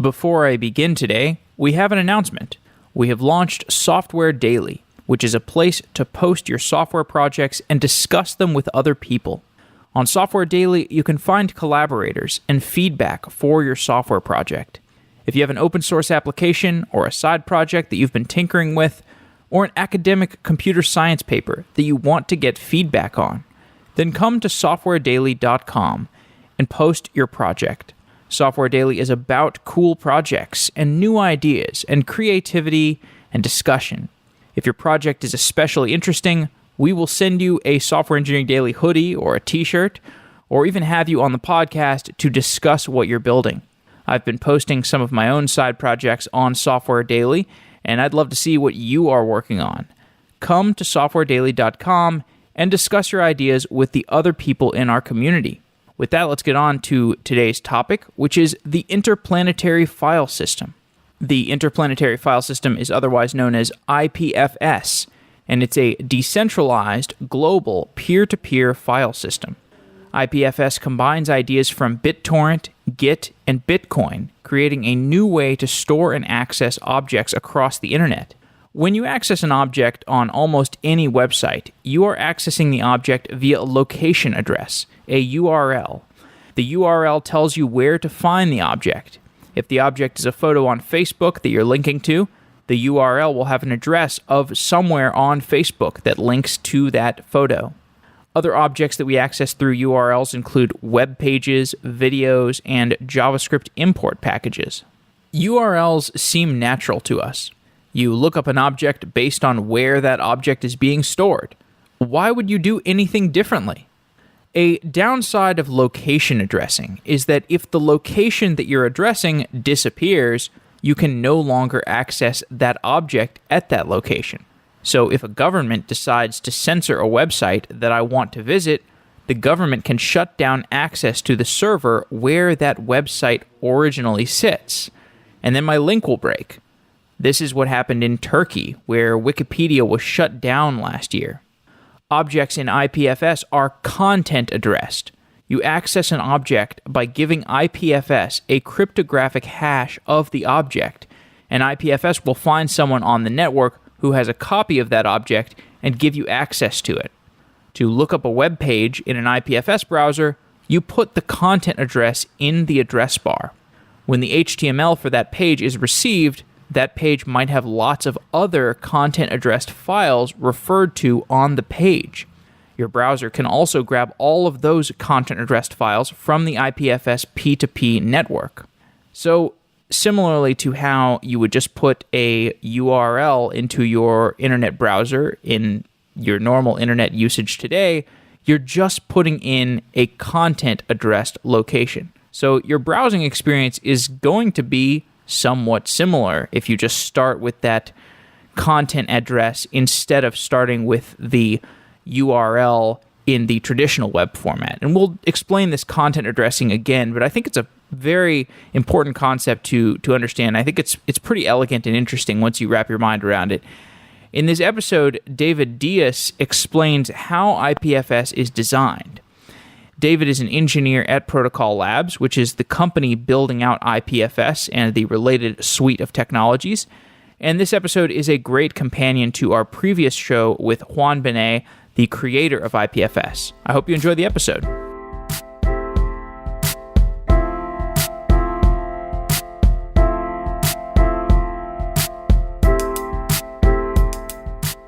Before I begin today, we have an announcement. We have launched Software Daily, which is a place to post your software projects and discuss them with other people. On Software Daily, you can find collaborators and feedback for your software project. If you have an open source application or a side project that you've been tinkering with, or an academic computer science paper that you want to get feedback on, then come to softwaredaily.com and post your project. Software Daily is about cool projects and new ideas and creativity and discussion. If your project is especially interesting, we will send you a Software Engineering Daily hoodie or a t-shirt, or even have you on the podcast to discuss what you're building. I've been posting some of my own side projects on Software Daily, and I'd love to see what you are working on. Come to softwaredaily.com and discuss your ideas with the other people in our community. With that, let's get on to today's topic, which is the Interplanetary File System. The Interplanetary File System is otherwise known as IPFS, and it's a decentralized, global, peer-to-peer file system. IPFS combines ideas from BitTorrent, Git, and Bitcoin, creating a new way to store and access objects across the internet. When you access an object on almost any website, you are accessing the object via a location address, a URL. The URL tells you where to find the object. If the object is a photo on Facebook that you're linking to, the URL will have an address of somewhere on Facebook that links to that photo. Other objects that we access through URLs include web pages, videos, and JavaScript import packages. URLs seem natural to us. You look up an object based on where that object is being stored. Why would you do anything differently? A downside of location addressing is that if the location that you're addressing disappears, you can no longer access that object at that location. So if a government decides to censor a website that I want to visit, the government can shut down access to the server where that website originally sits, and then my link will break. This is what happened in Turkey, where Wikipedia was shut down last year. Objects in IPFS are content addressed. You access an object by giving IPFS a cryptographic hash of the object, and IPFS will find someone on the network who has a copy of that object and give you access to it. To look up a web page in an IPFS browser, you put the content address in the address bar. When the HTML for that page is received, that page might have lots of other content-addressed files referred to on the page. Your browser can also grab all of those content-addressed files from the IPFS P2P network. So, similarly to how you would just put a URL into your internet browser in your normal internet usage today, you're just putting in a content-addressed location. So your browsing experience is going to be somewhat similar if you just start with that content address instead of starting with the URL in the traditional web format. And we'll explain this content addressing again, but I think it's a very important concept to understand. I think it's pretty elegant and interesting once you wrap your mind around it. In this episode, David Dias explains how IPFS is designed. David is an engineer at Protocol Labs, which is the company building out IPFS and the related suite of technologies. And this episode is a great companion to our previous show with Juan Benet, the creator of IPFS. I hope you enjoy the episode.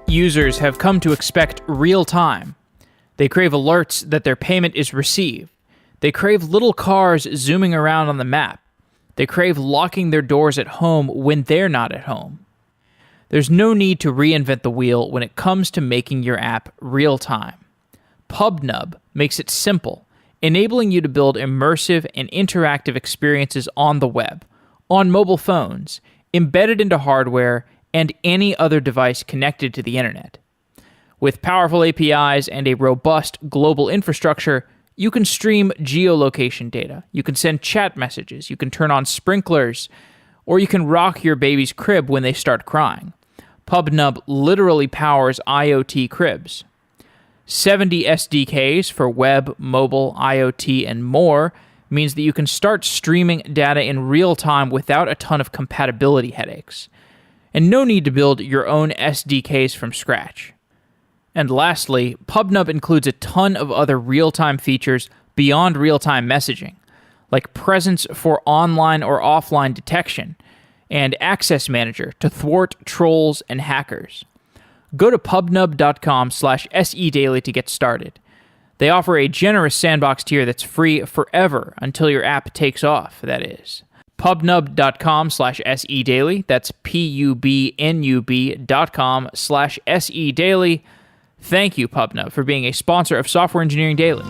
Users have come to expect real time. They crave alerts that their payment is received. They crave little cars zooming around on the map. They crave locking their doors at home when they're not at home. There's no need to reinvent the wheel when it comes to making your app real time. Pubnub makes it simple, enabling you to build immersive and interactive experiences on the web, on mobile phones, embedded into hardware, and any other device connected to the internet. With powerful APIs and a robust global infrastructure, you can stream geolocation data, you can send chat messages, you can turn on sprinklers, or you can rock your baby's crib when they start crying. Pubnub literally powers IoT cribs. 70 SDKs for web, mobile, IoT, and more means that you can start streaming data in real time without a ton of compatibility headaches. And no need to build your own SDKs from scratch. And lastly, Pubnub includes a ton of other real-time features beyond real-time messaging, like presence for online or offline detection, and access manager to thwart trolls and hackers. Go to pubnub.com/sedaily to get started. They offer a generous sandbox tier that's free forever until your app takes off, that is. Pubnub.com/sedaily, that's pubnub.com/sedaily. Thank you, Pubnub, for being a sponsor of Software Engineering Daily.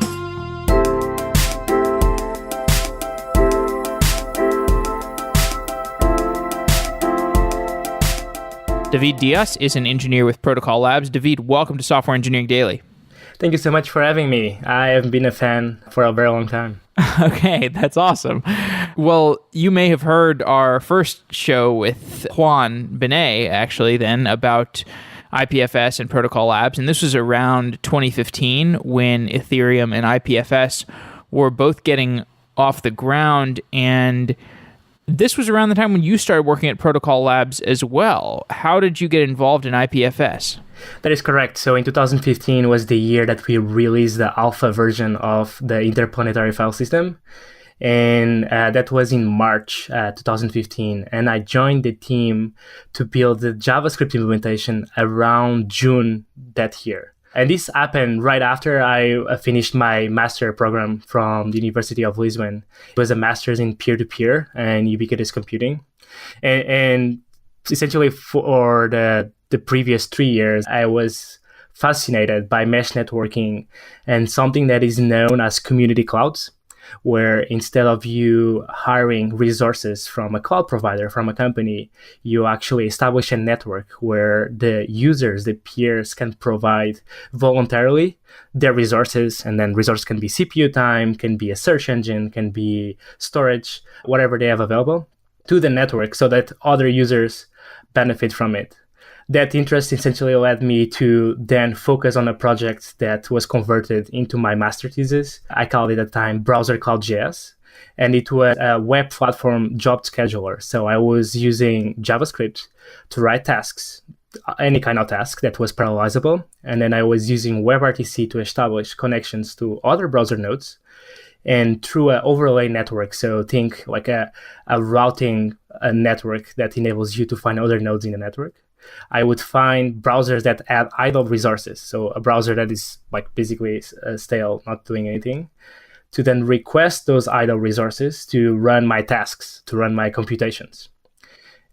David Diaz is an engineer with Protocol Labs. David, welcome to Software Engineering Daily. Thank you so much for having me. I have been a fan for a very long time. Okay, that's awesome. Well, you may have heard our first show with Juan Benet, actually, then, about IPFS and Protocol Labs. And this was around 2015 when Ethereum and IPFS were both getting off the ground. And this was around the time when you started working at Protocol Labs as well. How did you get involved in IPFS? That is correct. So in 2015 was the year that we released the alpha version of the Interplanetary File System. And that was in March 2015. And I joined the team to build the JavaScript implementation around June that year. And this happened right after I finished my master program from the University of Lisbon. It was a master's in peer-to-peer and ubiquitous computing. And essentially for the previous 3 years, I was fascinated by mesh networking and something that is known as community clouds, where instead of you hiring resources from a cloud provider, from a company, you actually establish a network where the users, the peers, can provide voluntarily their resources. And then resources can be CPU time, can be a search engine, can be storage, whatever they have available to the network so that other users benefit from it. That interest essentially led me to then focus on a project that was converted into my master thesis. I called it at the time Browser Cloud.js, and it was a web platform job scheduler. So I was using JavaScript to write tasks, any kind of task that was parallelizable. And then I was using WebRTC to establish connections to other browser nodes and through an overlay network. So think like a routing network that enables you to find other nodes in the network. I would find browsers that add idle resources. So a browser that is like basically stale, not doing anything, to then request those idle resources to run my tasks, to run my computations.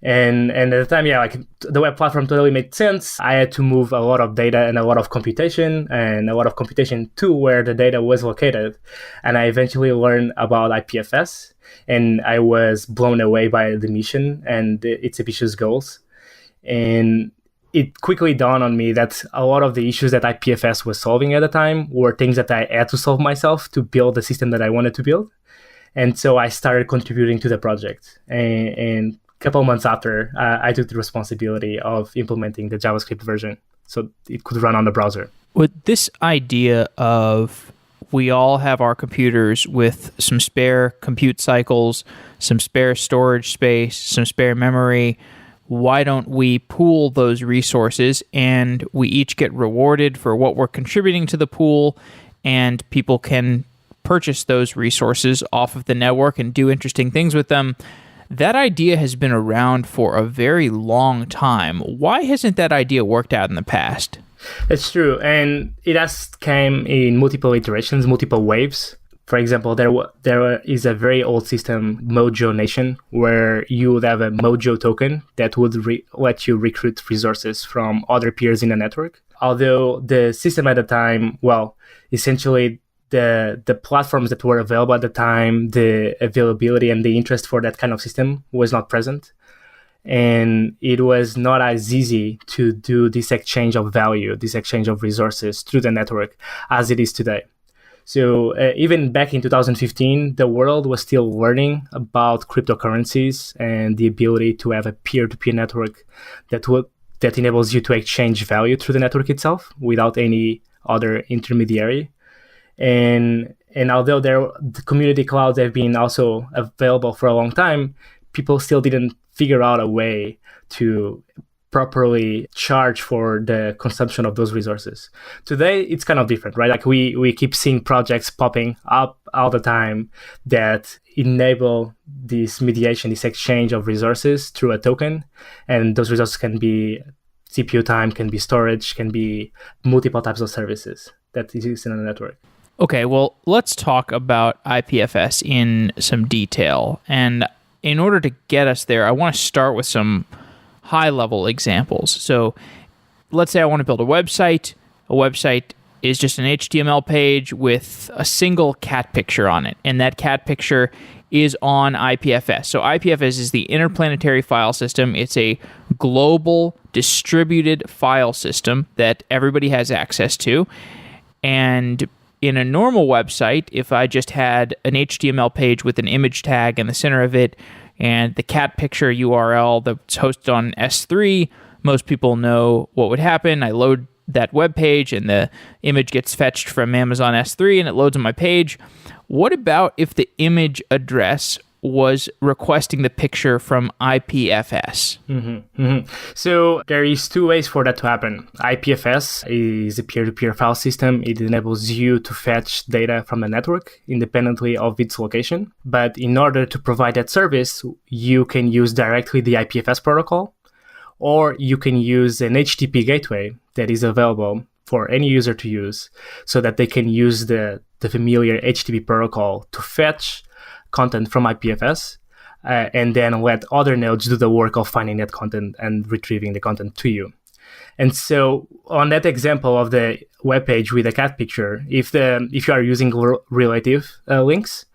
And at the time, like the web platform totally made sense. I had to move a lot of data and a lot of computation to where the data was located. And I eventually learned about IPFS, and I was blown away by the mission and its ambitious goals. And it quickly dawned on me that a lot of the issues that IPFS was solving at the time were things that I had to solve myself to build the system that I wanted to build. And so I started contributing to the project. And a couple months after, I took the responsibility of implementing the JavaScript version so it could run on the browser. With this idea of we all have our computers with some spare compute cycles, some spare storage space, some spare memory, why don't we pool those resources and we each get rewarded for what we're contributing to the pool, and people can purchase those resources off of the network and do interesting things with them. That idea has been around for a very long time. Why hasn't that idea worked out in the past? It's true. And it has came in multiple iterations, multiple waves. For example, there is a very old system, Mojo Nation, where you would have a Mojo token that would let you recruit resources from other peers in the network. Although the system at the time, essentially the platforms that were available at the time, the availability and the interest for that kind of system was not present. And it was not as easy to do this exchange of value, this exchange of resources through the network as it is today. So even back in 2015, the world was still learning about cryptocurrencies and the ability to have a peer-to-peer network that enables you to exchange value through the network itself without any other intermediary. And And although the community clouds have been also available for a long time, people still didn't figure out a way to properly charge for the consumption of those resources. Today, it's kind of different, right? Like we keep seeing projects popping up all the time that enable this mediation, this exchange of resources through a token. And those resources can be CPU time, can be storage, can be multiple types of services that exist in a network. Okay, well, let's talk about IPFS in some detail. And in order to get us there, I want to start with some high-level examples. So let's say I want to build a website. A website is just an HTML page with a single cat picture on it, and that cat picture is on IPFS. So IPFS is the Interplanetary File System. It's a global distributed file system that everybody has access to. And in a normal website, if I just had an HTML page with an image tag in the center of it and the cat picture URL that's hosted on S3, most people know what would happen. I load that web page and the image gets fetched from Amazon S3 and it loads on my page. What about if the image address was requesting the picture from IPFS? So there is two ways for that to happen. IPFS is a peer-to-peer file system. It enables you to fetch data from the network independently of its location. But in order to provide that service, you can use directly the IPFS protocol, or you can use an HTTP gateway that is available for any user to use so that they can use the familiar HTTP protocol to fetch content from IPFS and then let other nodes do the work of finding that content and retrieving the content to you. And so on that example of the web page with a cat picture, if you are using relative links,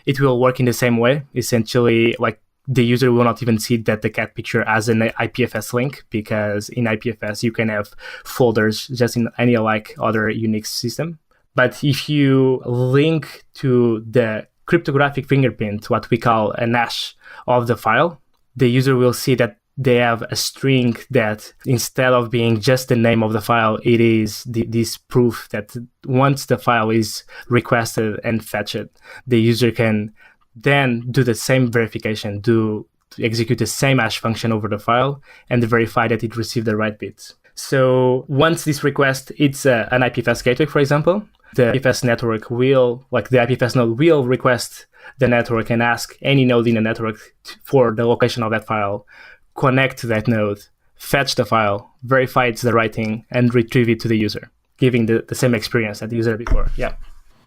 it will work in the same way. Essentially, like the user will not even see that the cat picture as an IPFS link, because in IPFS you can have folders just in any like other Unix system. But if you link to the cryptographic fingerprint, what we call a hash of the file, the user will see that they have a string that instead of being just the name of the file, it is this proof that once the file is requested and fetched, the user can then do the same verification, to execute the same hash function over the file and verify that it received the right bits. So once this request, it's an IPFS gateway, for example, the IPFS network will, like the IPFS node will request the network and ask any node in the network for the location of that file, connect to that node, fetch the file, verify it's the right thing, and retrieve it to the user, giving the same experience that the user before. Yeah.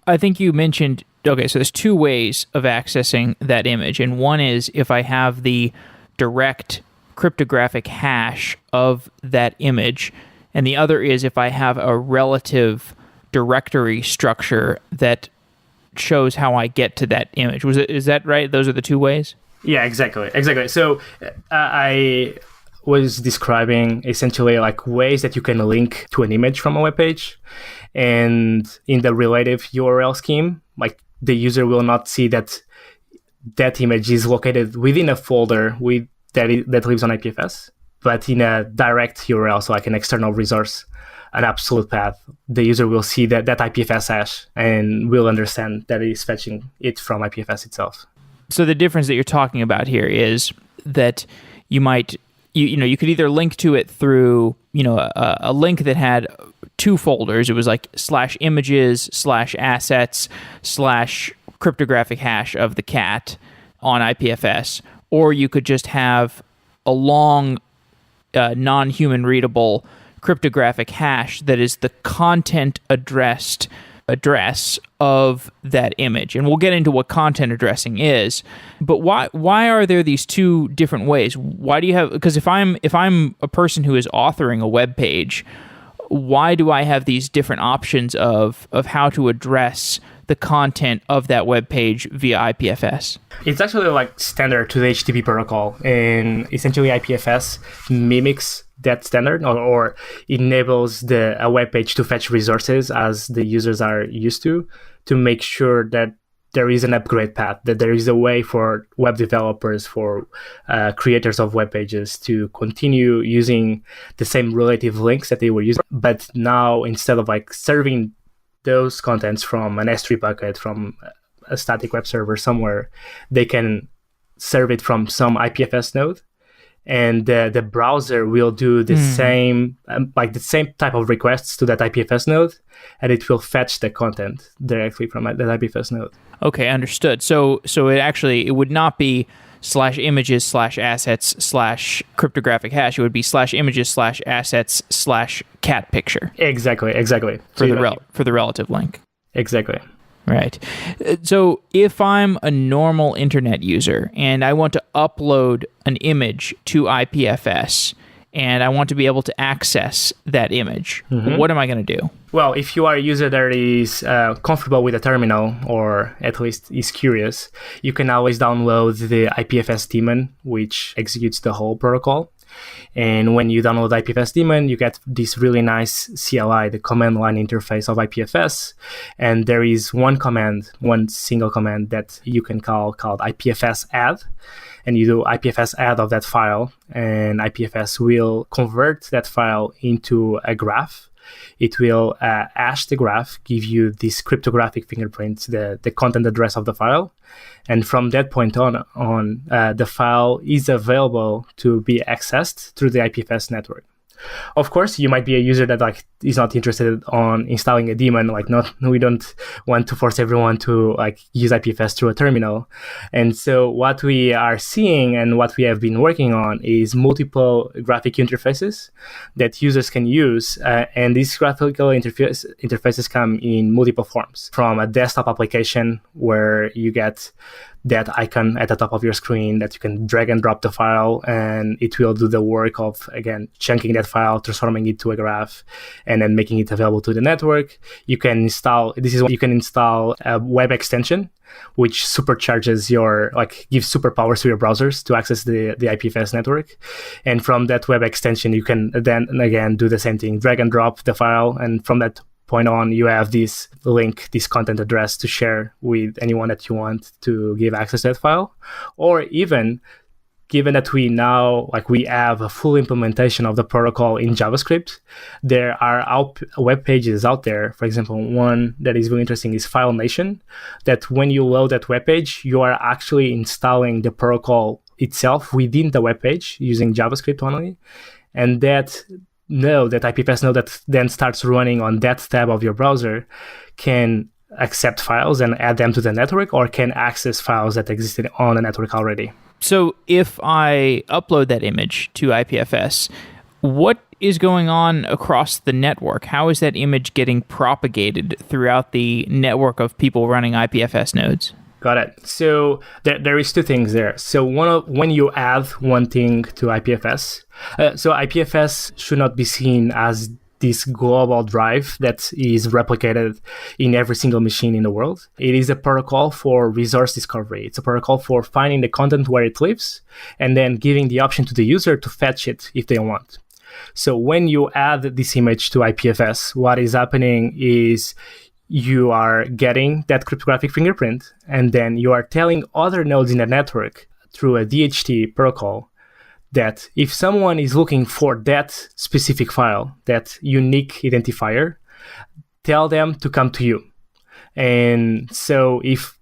I think you mentioned, okay, so there's two ways of accessing that image. And one is if I have the direct cryptographic hash of that image, and the other is if I have a relative directory structure that shows how I get to that image. Is that right? Those are the two ways? Yeah, exactly. So I was describing essentially like ways that you can link to an image from a web page, and in the relative URL scheme, like the user will not see that image is located within a folder that lives on IPFS, but in a direct URL, so like an external resource, an absolute path, the user will see that IPFS hash and will understand that it is fetching it from IPFS itself. So the difference that you're talking about here is that you might, you could either link to it through, a link that had two folders. It was like /images, /assets, /cryptographic hash of the cat on IPFS, or you could just have a long, non-human readable cryptographic hash that is the content address of that image. And we'll get into what content addressing is. But why are there these two different ways? Why do you have, because if I'm a person who is authoring a web page, why do I have these different options of how to address the content of that web page via IPFS? It's actually like standard to the HTTP protocol, and essentially IPFS mimics that standard or enables a web page to fetch resources as the users are used to make sure that there is an upgrade path, that there is a way for web developers, for creators of web pages to continue using the same relative links that they were using. But now, instead of like serving those contents from an S3 bucket, from a static web server somewhere, they can serve it from some IPFS node. And the browser will do the same, the same type of requests to that IPFS node, and it will fetch the content directly from that IPFS node. Okay, understood. So it would not be /images/assets/cryptographic hash. It would be /images/assets/cat picture. Exactly. For the relative link. Exactly. Right. So if I'm a normal internet user and I want to upload an image to IPFS and I want to be able to access that image, what am I going to do? Well, if you are a user that is comfortable with a terminal, or at least is curious, you can always download the IPFS Daemon, which executes the whole protocol. And when you download IPFS Daemon, you get this really nice CLI, the command line interface of IPFS. And there is one single command that you can call called IPFS add. And you do IPFS add of that file, and IPFS will convert that file into a graph. It will hash the graph, give you this cryptographic fingerprint, the content address of the file. And from that point on, the file is available to be accessed through the IPFS network. Of course, you might be a user that is not interested on installing a daemon. We don't want to force everyone to use IPFS through a terminal. And so what we are seeing and what we have been working on is multiple graphic interfaces that users can use. And these graphical interfaces come in multiple forms, from a desktop application where you get that icon at the top of your screen that you can drag and drop the file, and it will do the work of, again, chunking that file, transforming it to a graph, and then making it available to the network. You can install a web extension, which supercharges gives superpowers to your browsers to access the IPFS network. And from that web extension, you can then, again, do the same thing, drag and drop the file, and from that point on, you have this link, this content address to share with anyone that you want to give access to that file. Or even, given that we have a full implementation of the protocol in JavaScript, there are web pages out there. For example, one that is really interesting is File Nation, that when you load that web page, you are actually installing the protocol itself within the web page using JavaScript only. And that IPFS node that then starts running on that tab of your browser can accept files and add them to the network, or can access files that existed on the network already. So if I upload that image to IPFS, what is going on across the network? How is that image getting propagated throughout the network of people running IPFS nodes? Got it. So there is two things there. So when you add one thing to IPFS, so IPFS should not be seen as this global drive that is replicated in every single machine in the world. It is a protocol for resource discovery. It's a protocol for finding the content where it lives and then giving the option to the user to fetch it if they want. So when you add this image to IPFS, what is happening is you are getting that cryptographic fingerprint, and then you are telling other nodes in the network through a DHT protocol that if someone is looking for that specific file, that unique identifier, tell them to come to you. And so if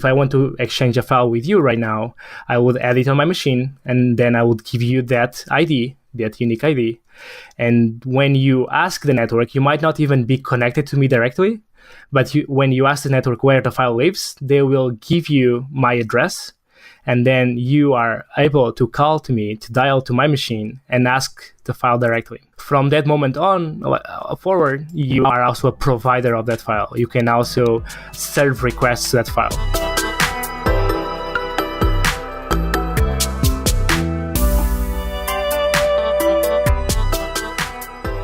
I want to exchange a file with you right now, I would add it on my machine, and then I would give you that ID, that unique ID. And when you ask the network, you might not even be connected to me directly, but when you ask the network where the file lives, they will give you my address, and then you are able to call to me, to dial to my machine, and ask the file directly. From that moment on forward, you are also a provider of that file. You can also serve requests to that file.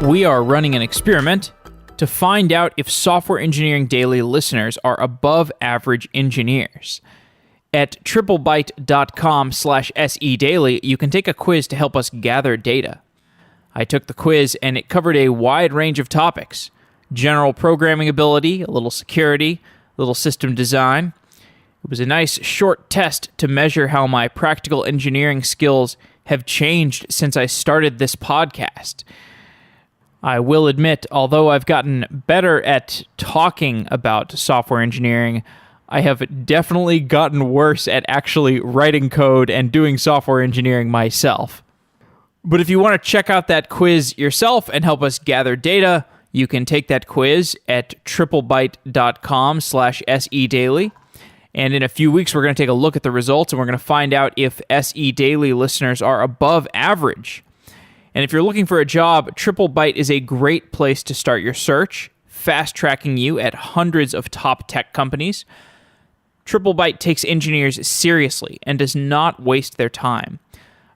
We are running an experiment to find out if Software Engineering Daily listeners are above average engineers. At triplebyte.com/sedaily, you can take a quiz to help us gather data. I took the quiz and it covered a wide range of topics: general programming ability, a little security, a little system design. It was a nice short test to measure how my practical engineering skills have changed since I started this podcast. I will admit, although I've gotten better at talking about software engineering, I have definitely gotten worse at actually writing code and doing software engineering myself. But if you want to check out that quiz yourself and help us gather data, you can take that quiz at triplebyte.com/sedaily. And in a few weeks, we're going to take a look at the results and we're going to find out if SE Daily listeners are above average. And if you're looking for a job, TripleByte is a great place to start your search, fast-tracking you at hundreds of top tech companies. TripleByte takes engineers seriously and does not waste their time.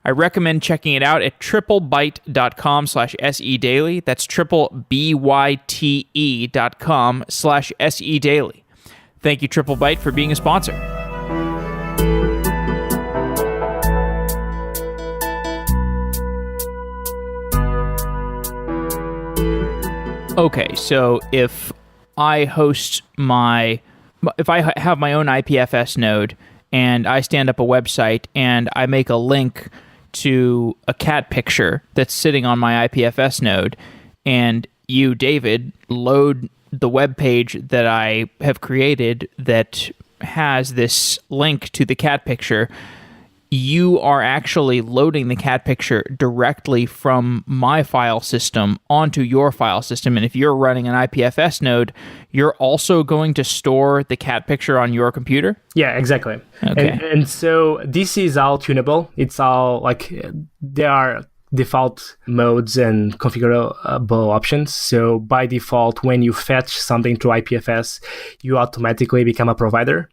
I recommend checking it out at triplebyte.com/sedaily. That's triplebyte.com/sedaily. Thank you, TripleByte, for being a sponsor. Okay, so if I have my own IPFS node and I stand up a website and I make a link to a cat picture that's sitting on my IPFS node, and you, David, load the web page that I have created that has this link to the cat picture, you are actually loading the cat picture directly from my file system onto your file system. And if you're running an IPFS node, you're also going to store the cat picture on your computer? Yeah, exactly. Okay. And so this is all tunable. It's all like there are default modes and configurable options. So by default, when you fetch something through IPFS, you automatically become a provider.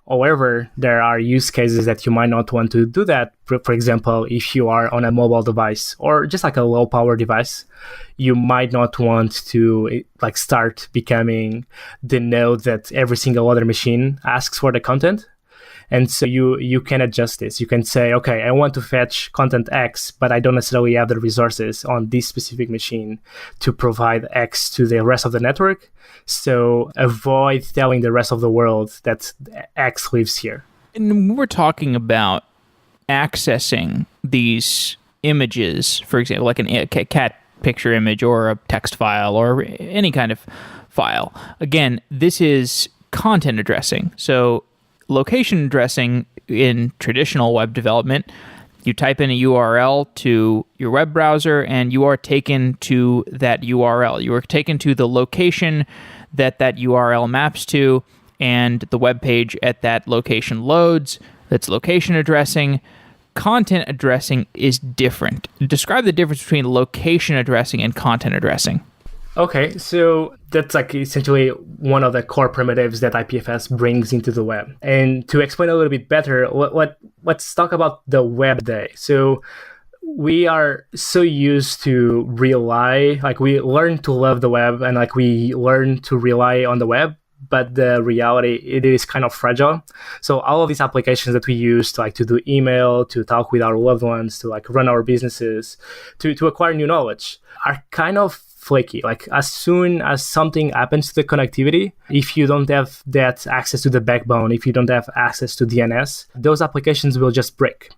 However, there are use cases that you might not want to do that. For example, if you are on a mobile device or just like a low power device, you might not want to like start becoming the node that every single other machine asks for the content. And so you can adjust this. You can say, okay, I want to fetch content X, but I don't necessarily have the resources on this specific machine to provide X to the rest of the network. So avoid telling the rest of the world that X lives here. And we're talking about accessing these images, for example, like a cat picture image or a text file or any kind of file. Again, this is content addressing. So location addressing in traditional web development, you type in a URL to your web browser and you are taken to that URL. You are taken to the location that URL maps to, and the web page at that location loads. That's location addressing. Content addressing is different. Describe the difference between location addressing and content addressing. Okay, so that's like essentially one of the core primitives that IPFS brings into the web. And to explain a little bit better, let's talk about the web day. So we are so used to rely, like we learn to love the web and like we learn to rely on the web, but the reality, it is kind of fragile. So all of these applications that we use to do email, to talk with our loved ones, to like run our businesses, to acquire new knowledge are kind of flaky. Like as soon as something happens to the connectivity, if you don't have that access to the backbone, if you don't have access to DNS, those applications will just break.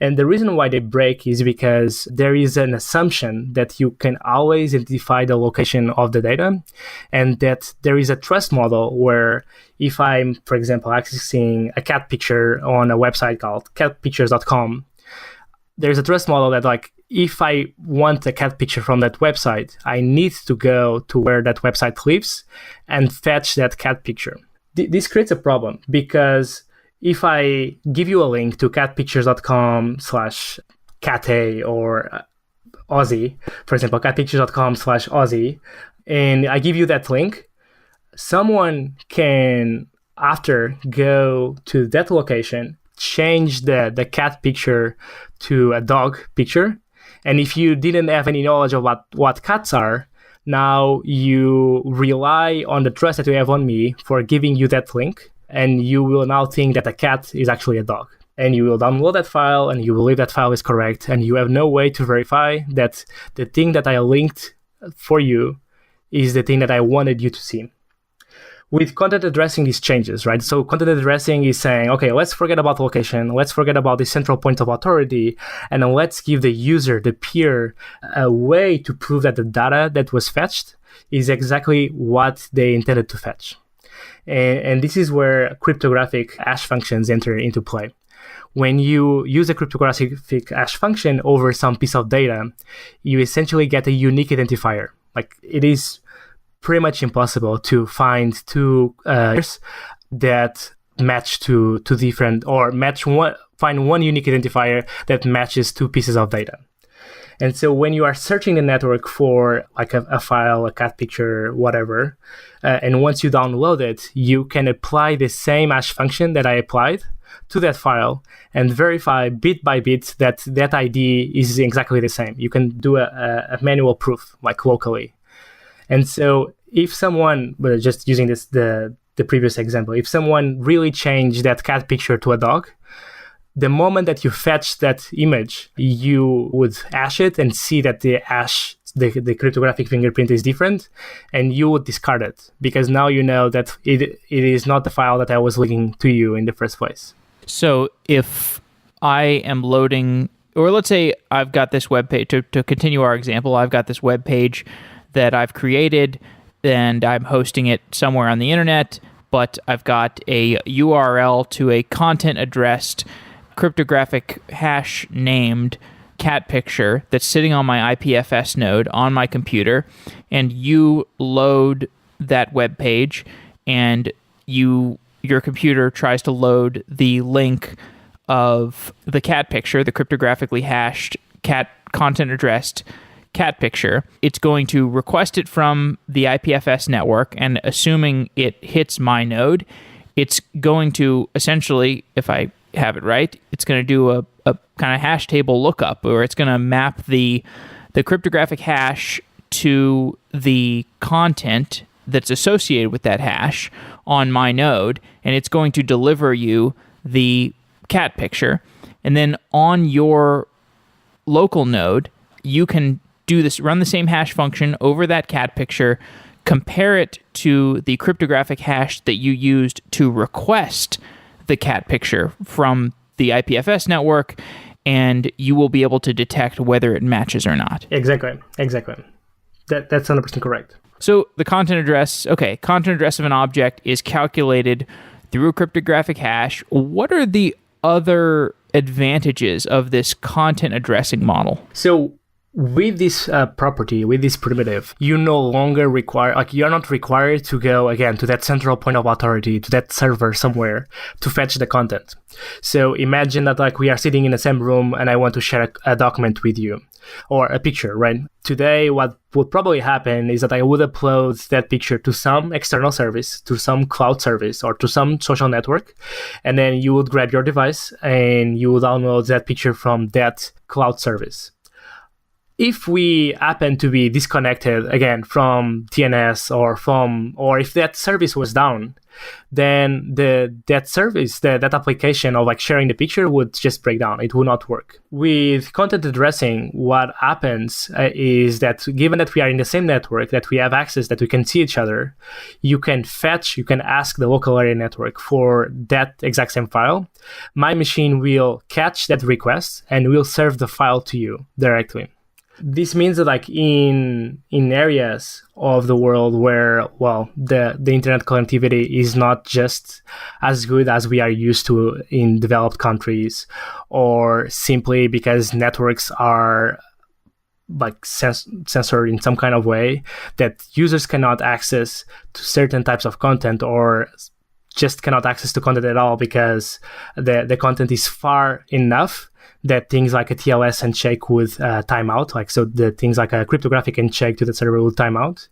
And the reason why they break is because there is an assumption that you can always identify the location of the data, and that there is a trust model where if I'm, for example, accessing a cat picture on a website called catpictures.com, there's a trust model that like, if I want a cat picture from that website, I need to go to where that website lives and fetch that cat picture. This creates a problem because if I give you a link to catpictures.com/cat or Aussie, for example, catpictures.com/Aussie, and I give you that link, someone can, after, go to that location, change the cat picture to a dog picture. And if you didn't have any knowledge of what cats are, now you rely on the trust that you have on me for giving you that link. And you will now think that a cat is actually a dog. And you will download that file and you believe that file is correct. And you have no way to verify that the thing that I linked for you is the thing that I wanted you to see. With content addressing, this changes, right? So content addressing is saying, okay, let's forget about location, let's forget about the central point of authority, and then let's give the user, the peer, a way to prove that the data that was fetched is exactly what they intended to fetch. And this is where cryptographic hash functions enter into play. When you use a cryptographic hash function over some piece of data, you essentially get a unique identifier. Like, it is pretty much impossible to find two that match to different, or find one unique identifier that matches two pieces of data. And so when you are searching the network for like a file, a cat picture, whatever, and once you download it, you can apply the same hash function that I applied to that file and verify bit by bit that that ID is exactly the same. You can do a manual proof, like locally. And so if someone, but just using this the previous example, if someone really changed that cat picture to a dog, the moment that you fetch that image, you would hash it and see that the cryptographic fingerprint is different, and you would discard it because now you know that it is not the file that I was linking to you in the first place. So if I am loading, or let's say I've got this web page, to continue our example, I've got this web page that I've created and I'm hosting it somewhere on the internet, but I've got a URL to a content addressed cryptographic hash named cat picture that's sitting on my IPFS node on my computer, and you load that web page and your computer tries to load the link of the cat picture, the cryptographically hashed cat content addressed cat picture. It's going to request it from the IPFS network, and assuming it hits my node, it's going to essentially, if I have it right, it's going to do a kind of hash table lookup, or it's going to map the cryptographic hash to the content that's associated with that hash on my node, and it's going to deliver you the cat picture. And then on your local node, you can do this, run the same hash function over that cat picture, compare it to the cryptographic hash that you used to request the cat picture from the IPFS network, and you will be able to detect whether it matches or not. Exactly. That's 100% correct. So the content address of an object is calculated through a cryptographic hash. What are the other advantages of this content addressing model? So with this property, with this primitive, you no longer require, like, you're not required to go again to that central point of authority, to that server somewhere to fetch the content. So imagine that, like, we are sitting in the same room and I want to share a document with you or a picture, right? Today, what would probably happen is that I would upload that picture to some external service, to some cloud service, or to some social network. And then you would grab your device and you would download that picture from that cloud service. If we happen to be disconnected again from DNS or if that service was down, then that service, that application of like sharing the picture would just break down. It would not work. With content addressing, what happens is that given that we are in the same network, that we have access, that we can see each other, you can ask the local area network for that exact same file. My machine will catch that request and will serve the file to you directly. This means that, like, in areas of the world where, well, the internet connectivity is not just as good as we are used to in developed countries, or simply because networks are like censored in some kind of way that users cannot access to certain types of content, or just cannot access to content at all because the content is far enough that things like a TLS handshake would time out. Like, so the things like a cryptographic handshake to the server will time out.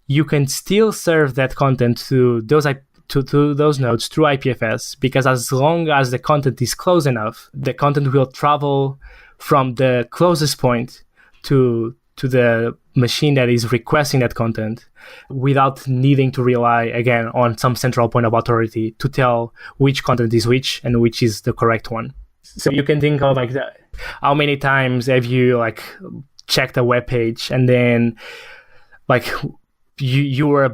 You can still serve that content to those nodes through IPFS, because as long as the content is close enough, the content will travel from the closest point to the machine that is requesting that content without needing to rely again on some central point of authority to tell which content is which and which is the correct one. So you can think of, like, how many times have you, like, checked a web page and then, like, you were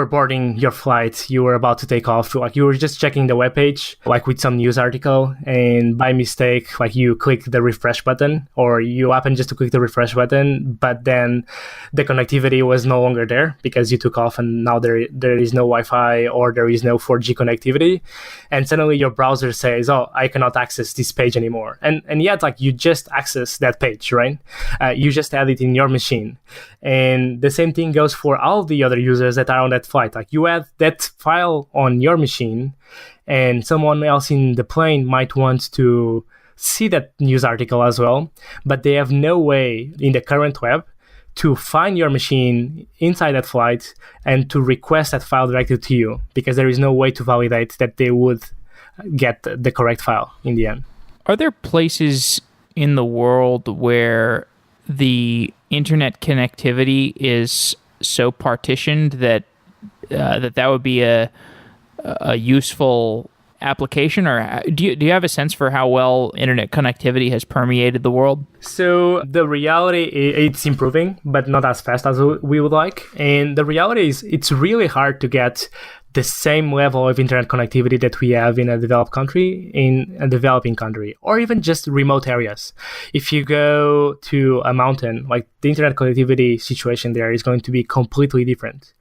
boarding your flight, you were about to take off, like you were just checking the webpage, like with some news article, and by mistake, like you click the refresh button, or you happen just to click the refresh button, but then the connectivity was no longer there because you took off, and now there is no Wi-Fi or there is no 4G connectivity, and suddenly your browser says, "Oh, I cannot access this page anymore," and yet like you just access that page, right? You just had it in your machine, and the same thing goes for all the other users that are on that flight. Like you have that file on your machine, and someone else in the plane might want to see that news article as well, but they have no way in the current web to find your machine inside that flight and to request that file directly to you, because there is no way to validate that they would get the correct file in the end. Are there places in the world where the internet connectivity is so partitioned that that would be a useful application, or do you have a sense for how well internet connectivity has permeated the world? So the reality, it's improving, but not as fast as we would like. And the reality is it's really hard to get the same level of internet connectivity that we have in a developed country, in a developing country, or even just remote areas. If you go to a mountain, like the internet connectivity situation there is going to be completely different.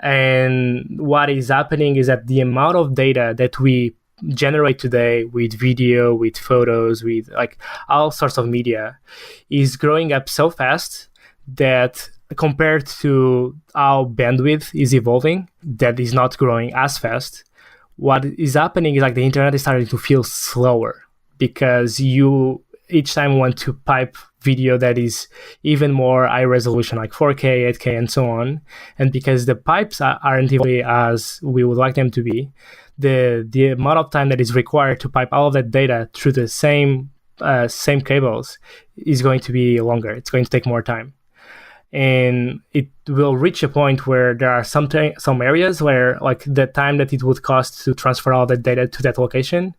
And what is happening is that the amount of data that we generate today with video, with photos, with like all sorts of media is growing up so fast that compared to how bandwidth is evolving, that is not growing as fast. What is happening is like the internet is starting to feel slower because you each time want to pipe video that is even more high resolution, like 4K, 8K, and so on. And because the pipes aren't evolving as we would like them to be, the amount of time that is required to pipe all of that data through the same cables is going to be longer. It's going to take more time. And it will reach a point where there are some areas where like the time that it would cost to transfer all that data to that location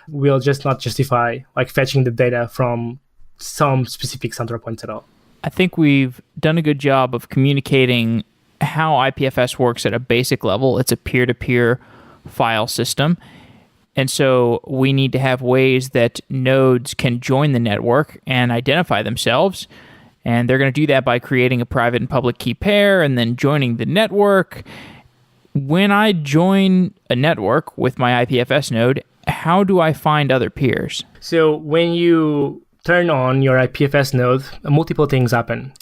will just not justify like fetching the data from some specific central points at all. I think we've done a good job of communicating how IPFS works at a basic level. It's a peer-to-peer file system. And so we need to have ways that nodes can join the network and identify themselves. And they're going to do that by creating a private and public key pair and then joining the network. When I join a network with my IPFS node, how do I find other peers? So when you turn on your IPFS node, multiple things happen.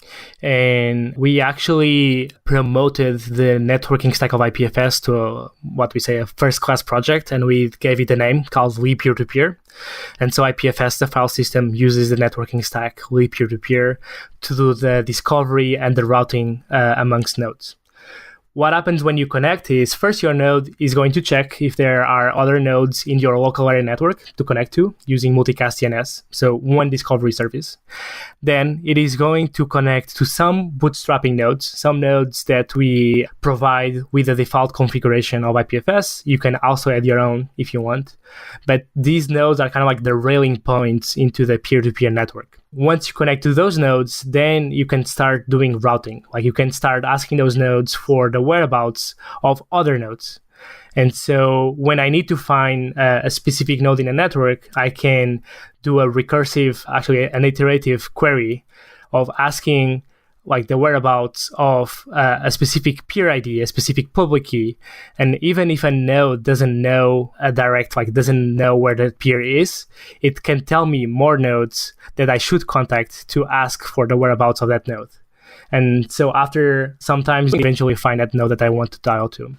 And we actually promoted the networking stack of IPFS to what we say a first-class project, and we gave it a name called Peer-to-Peer. And so IPFS, the file system, uses the networking stack Peer-to-Peer to do the discovery and the routing amongst nodes. What happens when you connect is first your node is going to check if there are other nodes in your local area network to connect to using multicast DNS, so one discovery service. Then it is going to connect to some bootstrapping nodes, some nodes that we provide with the default configuration of IPFS. You can also add your own if you want. But these nodes are kind of like the railing points into the peer-to-peer network. Once you connect to those nodes, then you can start doing routing. Like you can start asking those nodes for the whereabouts of other nodes. And so when I need to find a specific node in a network, I can do a recursive, actually an iterative query of asking like the whereabouts of a specific peer ID, a specific public key. And even if a node doesn't know doesn't know where the peer is, it can tell me more nodes that I should contact to ask for the whereabouts of that node. And so after sometimes eventually find that node that I want to dial to.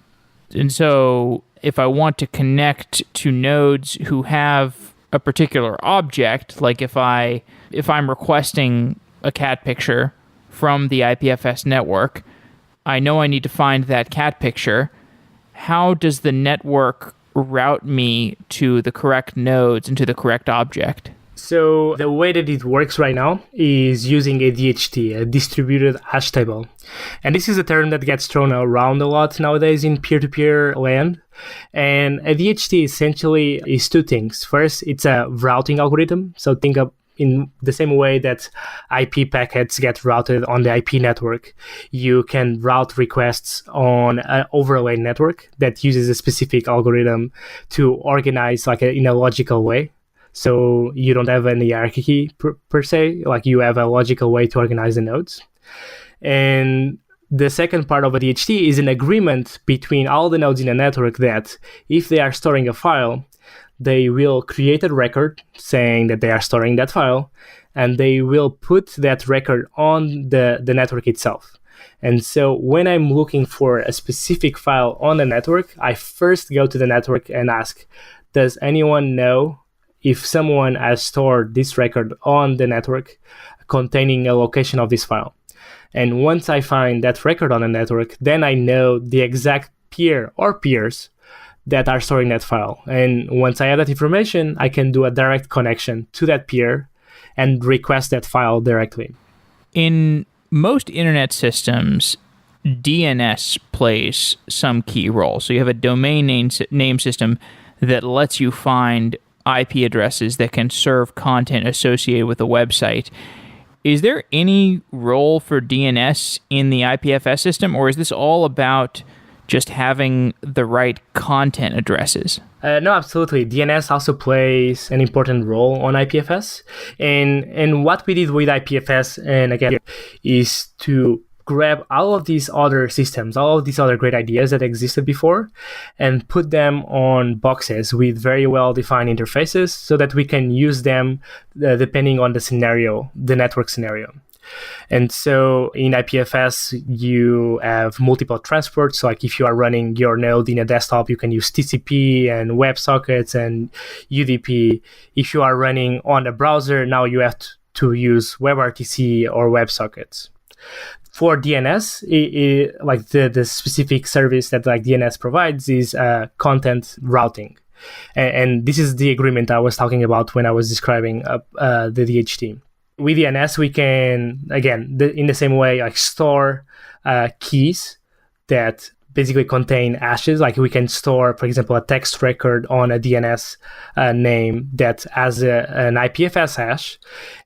And so if I want to connect to nodes who have a particular object, like if I'm requesting a cat picture from the IPFS network, I know I need to find that cat picture. How does the network route me to the correct nodes and to the correct object? So the way that it works right now is using a DHT, a distributed hash table. And this is a term that gets thrown around a lot nowadays in peer-to-peer land. And a DHT essentially is two things. First, it's a routing algorithm. So think in the same way that IP packets get routed on the IP network, you can route requests on an overlay network that uses a specific algorithm to organize in a logical way. So you don't have any hierarchy per se, like you have a logical way to organize the nodes. And the second part of a DHT is an agreement between all the nodes in a network that if they are storing a file, they will create a record saying that they are storing that file, and they will put that record on the network itself. And so when I'm looking for a specific file on the network, I first go to the network and ask, does anyone know if someone has stored this record on the network containing a location of this file? And once I find that record on the network, then I know the exact peer or peers that are storing that file. And once I have that information, I can do a direct connection to that peer and request that file directly. In most internet systems, DNS plays some key role. So you have a domain name system that lets you find IP addresses that can serve content associated with a website. Is there any role for DNS in the IPFS system, or is this all about just having the right content addresses? No, absolutely. DNS also plays an important role on IPFS. And what we did with IPFS, and again, is to grab all of these other systems, all of these other great ideas that existed before, and put them on boxes with very well-defined interfaces so that we can use them depending on the scenario, the network scenario. And so in IPFS, you have multiple transports. So like if you are running your node in a desktop, you can use TCP and WebSockets and UDP. If you are running on a browser, now you have to use WebRTC or WebSockets. For DNS, like the specific service that like DNS provides is content routing. And this is the agreement I was talking about when I was describing the DHT. With DNS, we can, again, in the same way, like store keys that basically contain hashes. Like we can store, for example, a text record on a DNS name that has an IPFS hash.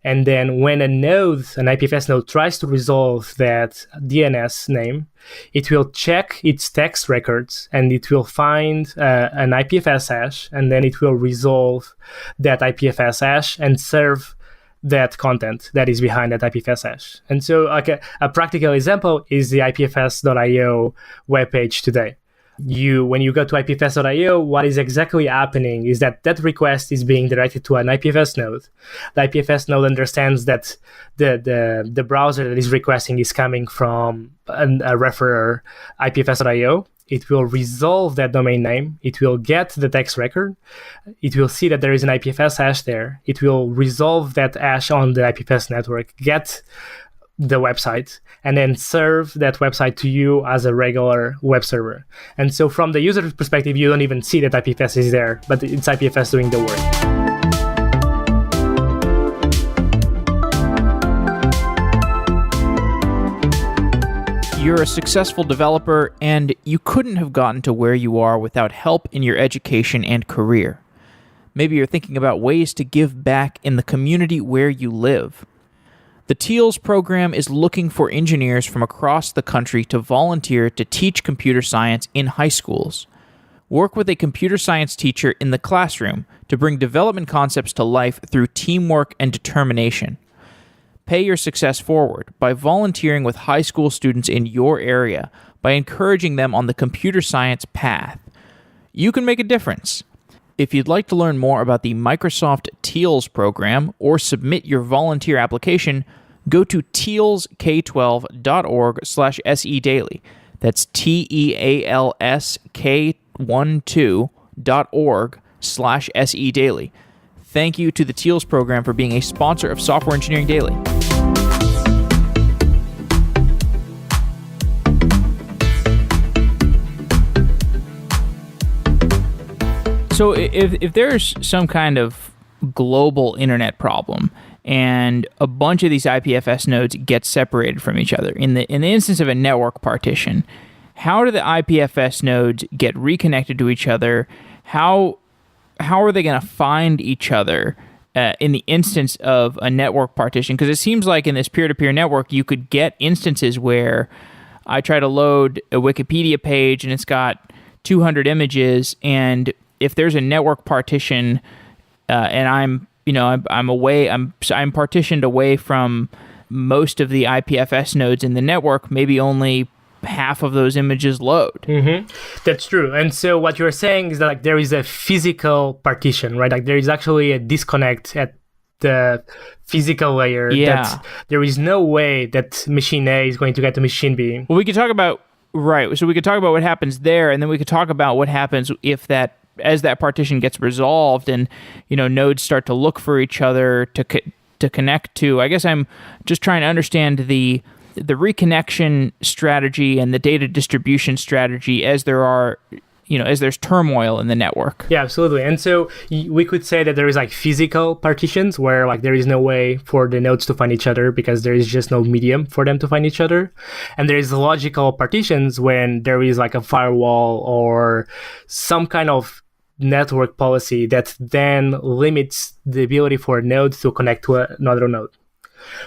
And then when an IPFS node tries to resolve that DNS name, it will check its text records and it will find an IPFS hash, and then it will resolve that IPFS hash and serve that content that is behind that IPFS hash. And so like a practical example is the IPFS.io webpage today. When you go to IPFS.io, what is exactly happening is that request is being directed to an IPFS node. The IPFS node understands that the browser that is requesting is coming from a referrer IPFS.io. It will resolve that domain name. It will get the text record. It will see that there is an IPFS hash there. It will resolve that hash on the IPFS network, get the website, and then serve that website to you as a regular web server. And so from the user perspective, you don't even see that IPFS is there, but it's IPFS doing the work. You're a successful developer, and you couldn't have gotten to where you are without help in your education and career. Maybe you're thinking about ways to give back in the community where you live. The TEALS program is looking for engineers from across the country to volunteer to teach computer science in high schools. Work with a computer science teacher in the classroom to bring development concepts to life through teamwork and determination. Pay your success forward by volunteering with high school students in your area by encouraging them on the computer science path. You can make a difference. If you'd like to learn more about the Microsoft TEALS program or submit your volunteer application, go to tealsk12.org/sedaily. That's tealsk12.org/sedaily. Thank you to the TEALS program for being a sponsor of Software Engineering Daily. So if there's some kind of global internet problem and a bunch of these IPFS nodes get separated from each other, in the instance of a network partition, how do the IPFS nodes get reconnected to each other? How are they going to find each other in the instance of a network partition? Because it seems like in this peer-to-peer network, you could get instances where I try to load a Wikipedia page and it's got 200 images, and if there's a network partition and I'm partitioned away from most of the IPFS nodes in the network, maybe only half of those images load. Mm-hmm. That's true. And so what you're saying is that like there is a physical partition, right? Like there is actually a disconnect at the physical layer. Yeah. That there is no way that machine A is going to get to machine B. Well, we could talk about right. So we could talk about what happens there, and then we could talk about what happens if as that partition gets resolved, and nodes start to look for each other to connect to. I guess I'm just trying to understand the reconnection strategy and the data distribution strategy as there's turmoil in the network. Yeah, absolutely. And so we could say that there is like physical partitions where like there is no way for the nodes to find each other because there is just no medium for them to find each other. And there is logical partitions when there is like a firewall or some kind of network policy that then limits the ability for a node to connect to another node.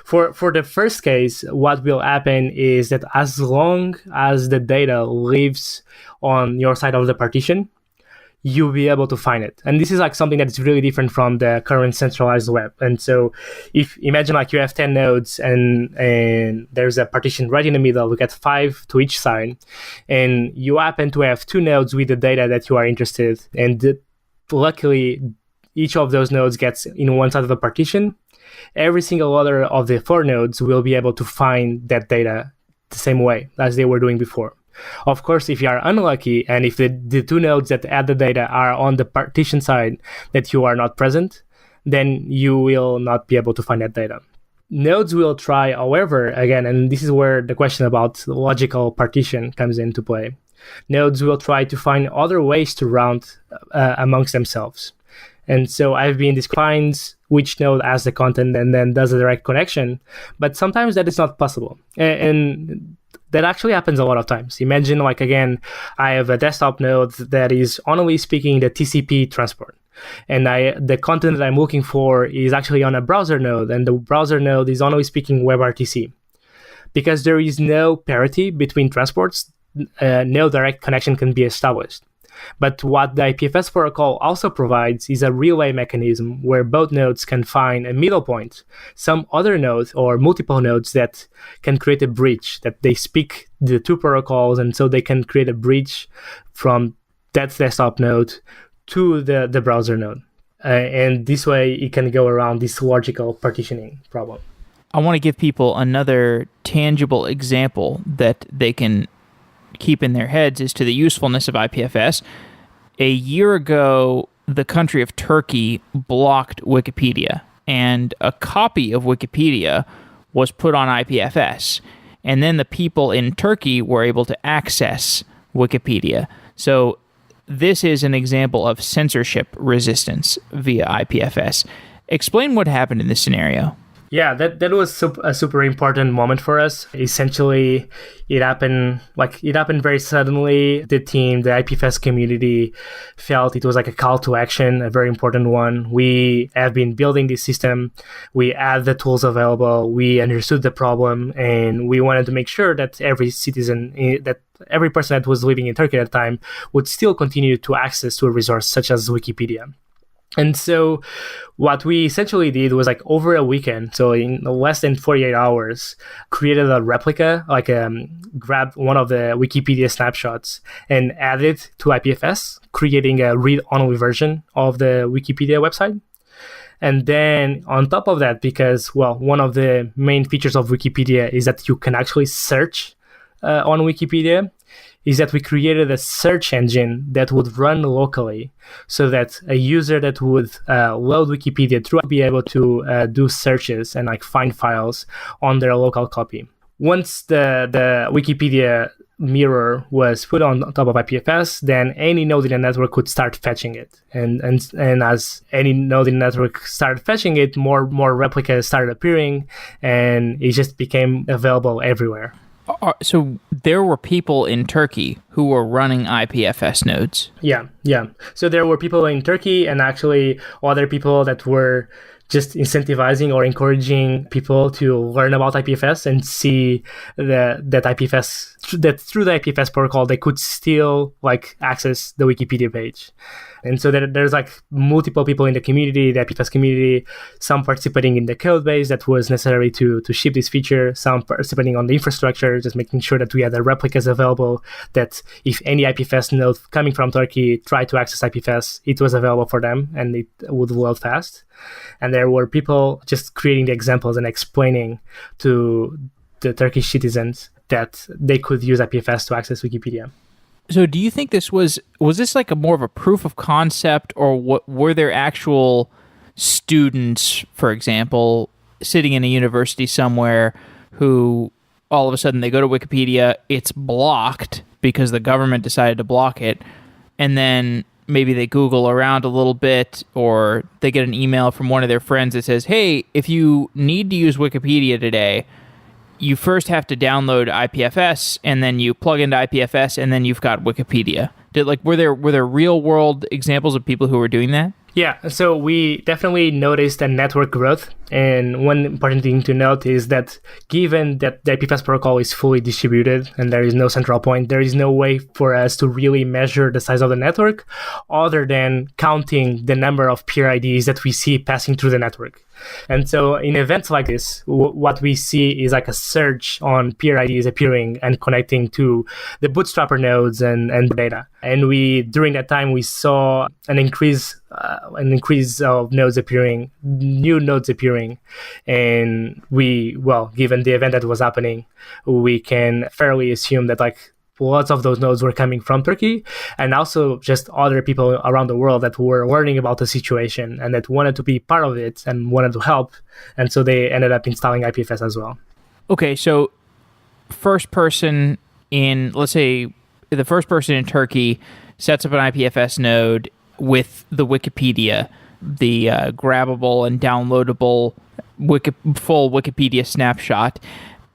For the first case, what will happen is that as long as the data lives on your side of the partition, you'll be able to find it. And this is like something that's really different from the current centralized web. And so if imagine like you have 10 nodes and there's a partition right in the middle, you get 5 to each side, and you happen to have 2 nodes with the data that you are interested in, and luckily each of those nodes gets in one side of the partition, every single other of the 4 nodes will be able to find that data the same way as they were doing before. Of course, if you are unlucky and if the 2 nodes that add the data are on the partition side that you are not present, then you will not be able to find that data. Nodes will try, however, again, and this is where the question about logical partition comes into play. Nodes will try to find other ways to route amongst themselves. And so IFB defines which node has the content and then does a direct connection, but sometimes that is not possible. And that actually happens a lot of times. Imagine, like, again, I have a desktop node that is only speaking the TCP transport. And the content that I'm looking for is actually on a browser node, and the browser node is only speaking WebRTC. Because there is no parity between transports, no direct connection can be established. But what the IPFS protocol also provides is a relay mechanism where both nodes can find a middle point, some other node or multiple nodes that can create a bridge, that they speak the 2 protocols, and so they can create a bridge from that desktop node to the browser node. And this way it can go around this logical partitioning problem. I want to give people another tangible example that they can keep in their heads as to the usefulness of IPFS. A year ago, the country of Turkey blocked Wikipedia, and a copy of Wikipedia was put on IPFS. And then the people in Turkey were able to access Wikipedia. So this is an example of censorship resistance via IPFS. Explain what happened in this scenario. Yeah, that was a super important moment for us. Essentially, it happened very suddenly. The team, the IPFS community felt it was like a call to action, a very important one. We have been building this system. We had the tools available. We understood the problem, and we wanted to make sure that every citizen, that every person that was living in Turkey at the time would still continue to access to a resource such as Wikipedia. And so what we essentially did was, like, over a weekend, so in less than 48 hours, created a replica, grabbed one of the Wikipedia snapshots and added it to IPFS, creating a read-only version of the Wikipedia website. And then on top of that, because, well, one of the main features of Wikipedia is that you can actually search on Wikipedia, is that we created a search engine that would run locally, so that a user that would load Wikipedia through be able to do searches and, like, find files on their local copy. Once the Wikipedia mirror was put on top of IPFS, then any node in the network could start fetching it. And as any node in the network started fetching it, more replicas started appearing, and it just became available everywhere. So there were people in Turkey who were running IPFS nodes. Yeah. So there were people in Turkey, and actually other people that were just incentivizing or encouraging people to learn about IPFS and see that through the IPFS protocol they could still like access the Wikipedia page. And so there's like multiple people in the community, the IPFS community, some participating in the code base that was necessary to ship this feature, some participating on the infrastructure, just making sure that we had the replicas available, that if any IPFS node coming from Turkey tried to access IPFS, it was available for them and it would load fast. And there were people just creating the examples and explaining to the Turkish citizens that they could use IPFS to access Wikipedia. So do you think this was this like a more of a proof of concept, or were there actual students, for example, sitting in a university somewhere who all of a sudden they go to Wikipedia, it's blocked because the government decided to block it, and then maybe they Google around a little bit, or they get an email from one of their friends that says, hey, if you need to use Wikipedia today, you first have to download IPFS, and then you plug into IPFS, and then you've got Wikipedia. Were there real world examples of people who were doing that? Yeah, so we definitely noticed a network growth. And one important thing to note is that given that the IPFS protocol is fully distributed and there is no central point, there is no way for us to really measure the size of the network other than counting the number of peer IDs that we see passing through the network. And so in events like this, what we see is like a surge on peer IDs appearing and connecting to the bootstrapper nodes and data. And during that time, we saw an increase of nodes appearing, new nodes appearing. And given the event that was happening, we can fairly assume that like lots of those nodes were coming from Turkey, and also just other people around the world that were learning about the situation and that wanted to be part of it and wanted to help. And so they ended up installing IPFS as well. Okay, so first person in, let's say, the first person in Turkey sets up an IPFS node with the Wikipedia, the grabbable and downloadable full Wikipedia snapshot.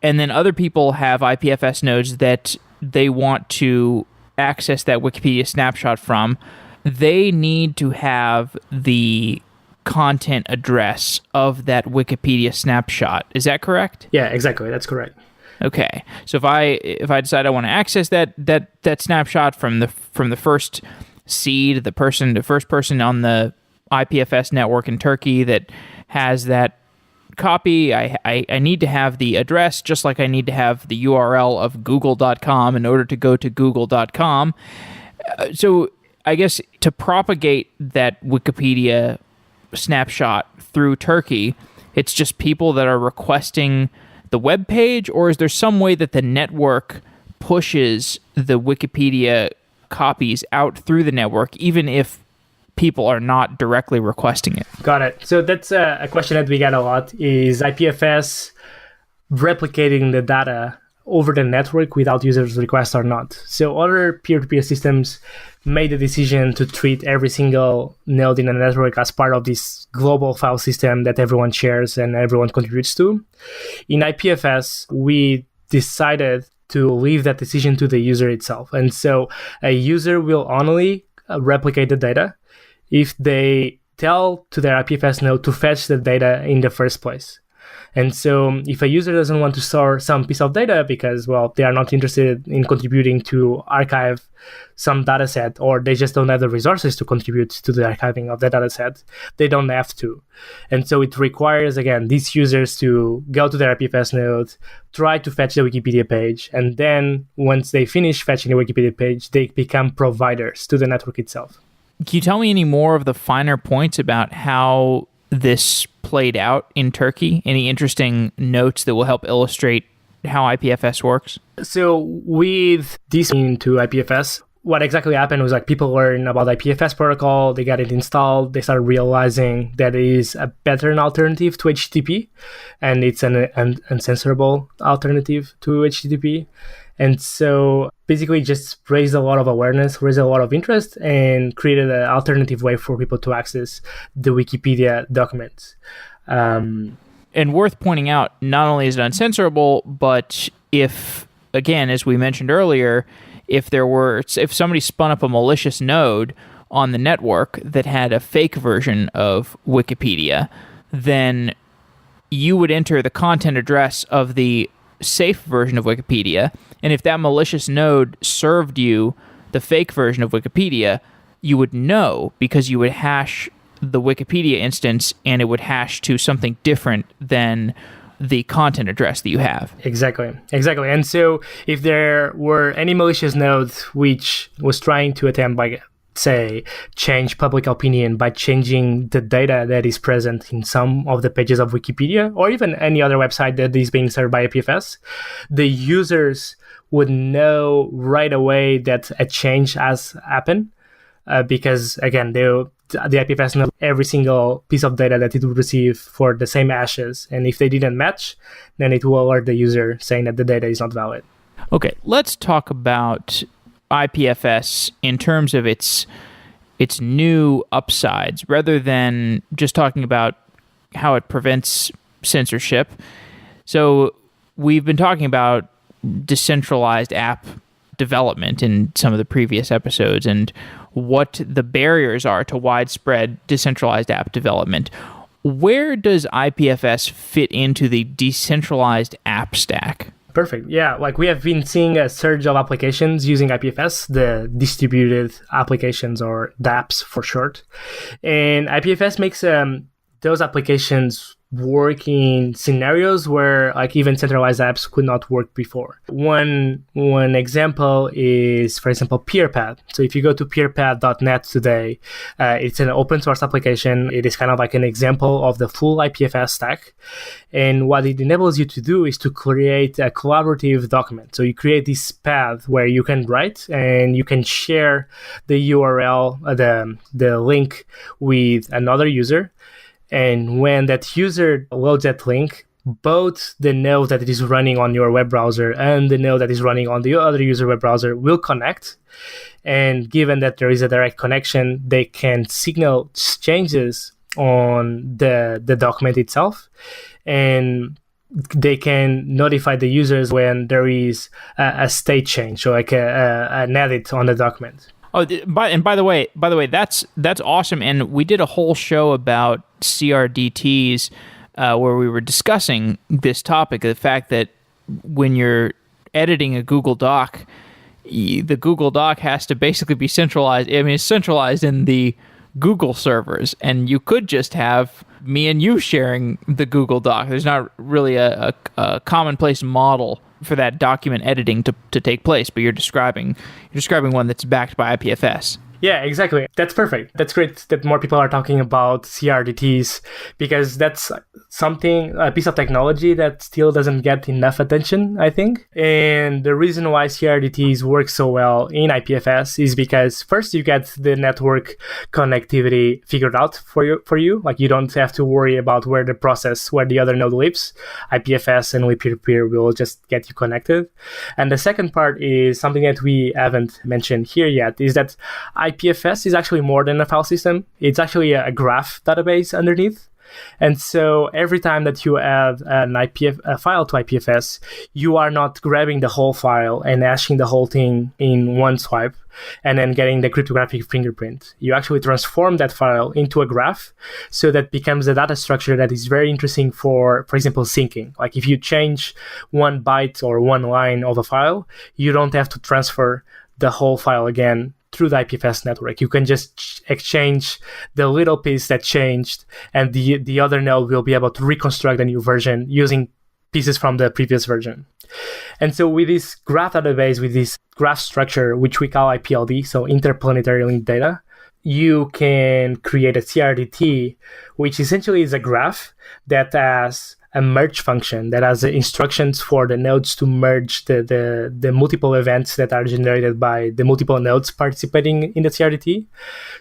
And then other people have IPFS nodes that they want to access that Wikipedia snapshot from. They need to have the content address of that Wikipedia snapshot. Is that correct? Yeah, exactly. That's correct. Okay. So if I decide I want to access that snapshot from the first seed, the first person on the IPFS network in Turkey that has that copy, I need to have the address, just like I need to have the URL of google.com in order to go to google.com. So I guess to propagate that Wikipedia snapshot through Turkey, it's just people that are requesting the web page, or is there some way that the network pushes the Wikipedia copies out through the network, even if people are not directly requesting it? Got it. So that's a question that we get a lot, is IPFS replicating the data over the network without users' requests or not? So other peer-to-peer systems made the decision to treat every single node in a network as part of this global file system that everyone shares and everyone contributes to. In IPFS, we decided to leave that decision to the user itself. And so a user will only replicate the data if they tell to their IPFS node to fetch the data in the first place. And so if a user doesn't want to store some piece of data because, they are not interested in contributing to archive some data set, or they just don't have the resources to contribute to the archiving of the data set, they don't have to. And so it requires, again, these users to go to their IPFS node, try to fetch the Wikipedia page, and then once they finish fetching the Wikipedia page, they become providers to the network itself. Can you tell me any more of the finer points about how this played out in Turkey? Any interesting notes that will help illustrate how IPFS works? So with this into IPFS, what exactly happened was people learned about the IPFS protocol, they got it installed, they started realizing that it is a better alternative to HTTP, and it's an uncensorable alternative to HTTP. And so basically just raised a lot of awareness, raised a lot of interest, and created an alternative way for people to access the Wikipedia documents. And worth pointing out, not only is it uncensorable, but if, again, as we mentioned earlier, if somebody spun up a malicious node on the network that had a fake version of Wikipedia, then you would enter the content address of the safe version of Wikipedia, and if that malicious node served you the fake version of Wikipedia, you would know because you would hash the Wikipedia instance and it would hash to something different than the content address that you have. Exactly. And so if there were any malicious node which was trying to attempt by, say, change public opinion by changing the data that is present in some of the pages of Wikipedia, or even any other website that is being served by IPFS, the users would know right away that a change has happened, because, again, the IPFS knows every single piece of data that it would receive for the same hashes. And if they didn't match, then it will alert the user saying that the data is not valid. Okay, let's talk about IPFS in terms of its new upsides, rather than just talking about how it prevents censorship. So we've been talking about decentralized app development in some of the previous episodes and what the barriers are to widespread decentralized app development. Where does IPFS fit into the decentralized app stack? Perfect. Yeah, like we have been seeing a surge of applications using IPFS, the distributed applications, or DApps for short. And IPFS makes those applications work in scenarios where like even centralized apps could not work before. One example is, for example, PeerPad. So if you go to peerpad.net today, it's an open source application. It is kind of like an example of the full IPFS stack. And what it enables you to do is to create a collaborative document. So you create this path where you can write and you can share the URL, the link with another user. And when that user loads that link, both the node that it is running on your web browser and the node that is running on the other user web browser will connect. And given that there is a direct connection, they can signal changes on the document itself. And they can notify the users when there is a state change, so like an edit on the document. Oh, by the way, that's awesome. And we did a whole show about CRDTs where we were discussing this topic, the fact that when you're editing a Google Doc, the Google Doc has to basically be centralized. I mean, it's centralized in the Google servers, and you could just have me and you sharing the Google Doc. There's not really a commonplace model for that document editing to take place, but you're describing one that's backed by IPFS. Yeah, exactly. That's perfect. That's great that more people are talking about CRDTs, because that's a piece of technology that still doesn't get enough attention, I think. And the reason why CRDTs work so well in IPFS is because first you get the network connectivity figured out for you. Like you don't have to worry about where the other node lives. IPFS and with peer-to-peer will just get you connected. And the second part is something that we haven't mentioned here yet, is that IPFS is actually more than a file system. It's actually a graph database underneath. And so every time that you add a file to IPFS, you are not grabbing the whole file and hashing the whole thing in one swipe and then getting the cryptographic fingerprint. You actually transform that file into a graph, so that becomes a data structure that is very interesting for example, syncing. Like if you change one byte or one line of a file, you don't have to transfer the whole file again through the IPFS network. You can just exchange the little piece that changed, and the other node will be able to reconstruct a new version using pieces from the previous version. And so with this graph database, with this graph structure, which we call IPLD, so Interplanetary Linked Data, you can create a CRDT, which essentially is a graph that has a merge function that has instructions for the nodes to merge the multiple events that are generated by the multiple nodes participating in the CRDT.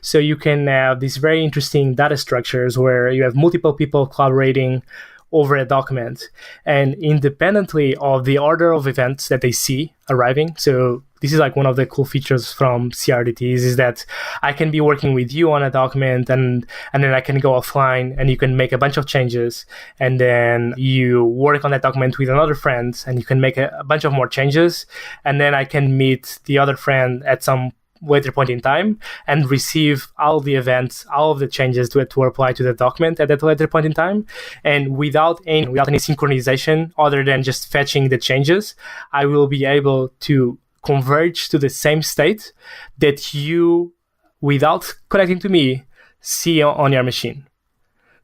So you can have these very interesting data structures where you have multiple people collaborating over a document and independently of the order of events that they see arriving. So this is like one of the cool features from CRDTs, is that I can be working with you on a document and then I can go offline and you can make a bunch of changes, and then you work on that document with another friend and you can make a bunch of more changes, and then I can meet the other friend at some later point in time and receive all the events, all of the changes to apply to the document at that later point in time. And without any synchronization other than just fetching the changes, I will be able to converge to the same state that you, without connecting to me, see on your machine.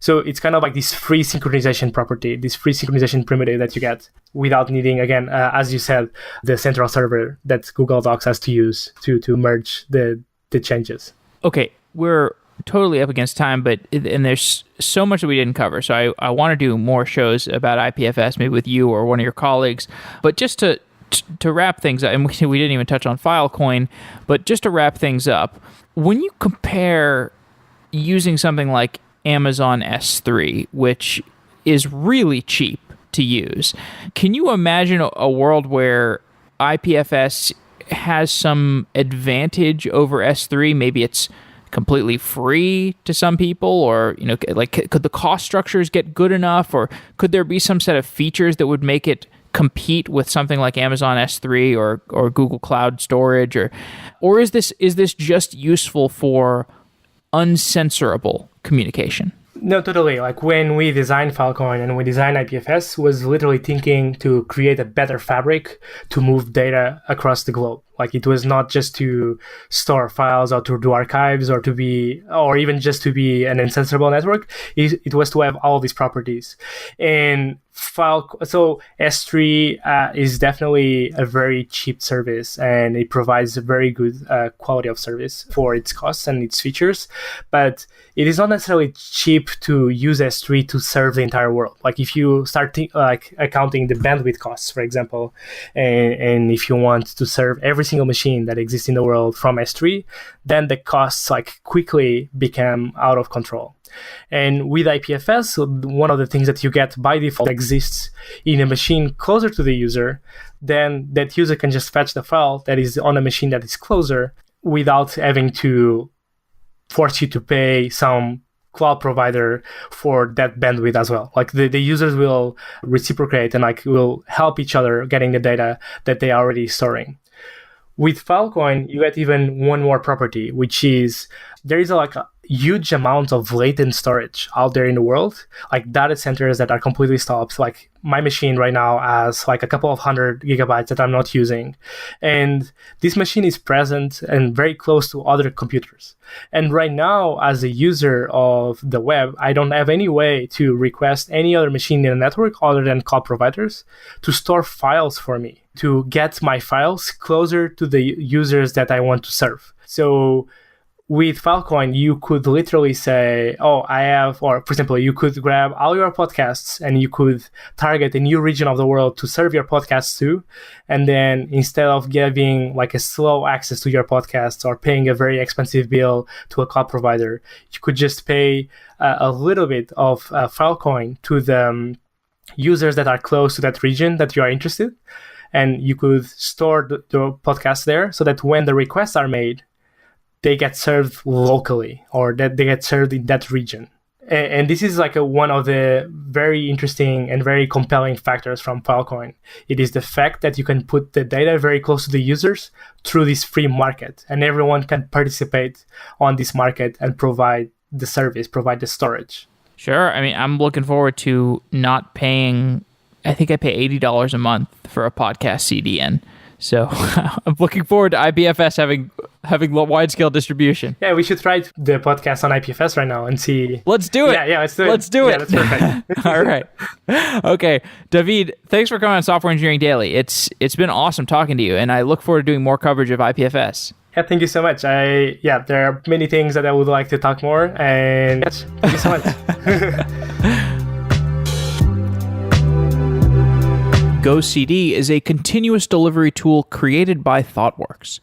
So it's kind of like this free synchronization property, this free synchronization primitive that you get without needing, again, as you said, the central server that Google Docs has to use to merge the changes. Okay, we're totally up against time, and there's so much that we didn't cover. So I want to do more shows about IPFS, maybe with you or one of your colleagues. But just to wrap things up, and we didn't even touch on Filecoin, but just to wrap things up, when you compare using something like Amazon S3, which is really cheap to use, can you imagine a world where IPFS has some advantage over S3? Maybe it's completely free to some people, or could the cost structures get good enough, or could there be some set of features that would make it compete with something like Amazon S3 or Google Cloud Storage, or is this just useful for uncensorable communication? No, totally. Like when we designed Filecoin and we designed IPFS, was literally thinking to create a better fabric to move data across the globe. Like it was not just to store files or to do archives or even just to be an insensible network. It was to have all these properties. And so S3 is definitely a very cheap service, and it provides a very good quality of service for its costs and its features. But it is not necessarily cheap to use S3 to serve the entire world. Like if you start accounting the bandwidth costs, for example, and if you want to serve every single machine that exists in the world from S3, then the costs quickly become out of control. And with IPFS, one of the things that you get by default exists in a machine closer to the user, then that user can just fetch the file that is on a machine that is closer without having to force you to pay some cloud provider for that bandwidth as well. Like the users will reciprocate and will help each other getting the data that they are already storing. With Filecoin, you get even one more property, which is there is a huge amount of latent storage out there in the world, like data centers that are completely stopped. Like my machine right now has a couple of 100 gigabytes that I'm not using. And this machine is present and very close to other computers. And right now, as a user of the web, I don't have any way to request any other machine in the network other than cloud providers to store files for me, to get my files closer to the users that I want to serve. So with Filecoin, you could literally say, for example, you could grab all your podcasts and you could target a new region of the world to serve your podcasts to. And then instead of giving a slow access to your podcasts or paying a very expensive bill to a cloud provider, you could just pay a little bit of Filecoin to the users that are close to that region that you are interested. And you could store the podcasts there so that when the requests are made, they get served locally, or that they get served in that region. And this is one of the very interesting and very compelling factors from Filecoin. It is the fact that you can put the data very close to the users through this free market, and everyone can participate on this market and provide the service, provide the storage. Sure. I mean, I'm looking forward to not paying, I think I pay $80 a month for a podcast CDN. So I'm looking forward to IPFS having wide-scale distribution. Yeah, we should try the podcast on IPFS right now and see. Let's do it. Yeah, let's do it. Let's do it. Yeah, that's perfect. All right. Okay, David, thanks for coming on Software Engineering Daily. It's been awesome talking to you, and I look forward to doing more coverage of IPFS. Yeah, thank you so much. There are many things that I would like to talk more, and yes, thank you so much. GoCD is a continuous delivery tool created by ThoughtWorks.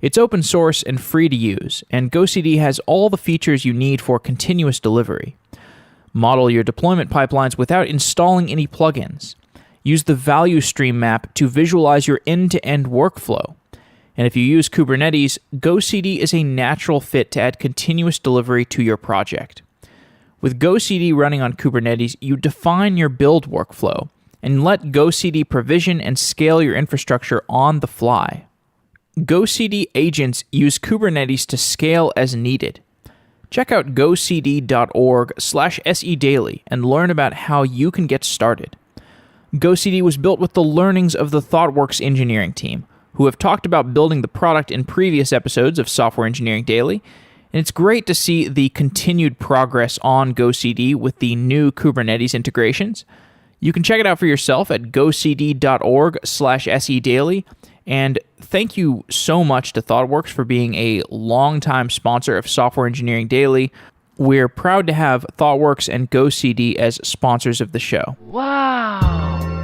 It's open source and free to use, and GoCD has all the features you need for continuous delivery. Model your deployment pipelines without installing any plugins. Use the value stream map to visualize your end-to-end workflow. And if you use Kubernetes, GoCD is a natural fit to add continuous delivery to your project. With GoCD running on Kubernetes, you define your build workflow and let GoCD provision and scale your infrastructure on the fly. GoCD agents use Kubernetes to scale as needed. Check out gocd.org/sedaily and learn about how you can get started. GoCD was built with the learnings of the ThoughtWorks engineering team, who have talked about building the product in previous episodes of Software Engineering Daily, and it's great to see the continued progress on GoCD with the new Kubernetes integrations. You can check it out for yourself at gocd.org/sedaily, and thank you so much to ThoughtWorks for being a longtime sponsor of Software Engineering Daily. We're proud to have ThoughtWorks and GoCD as sponsors of the show. Wow!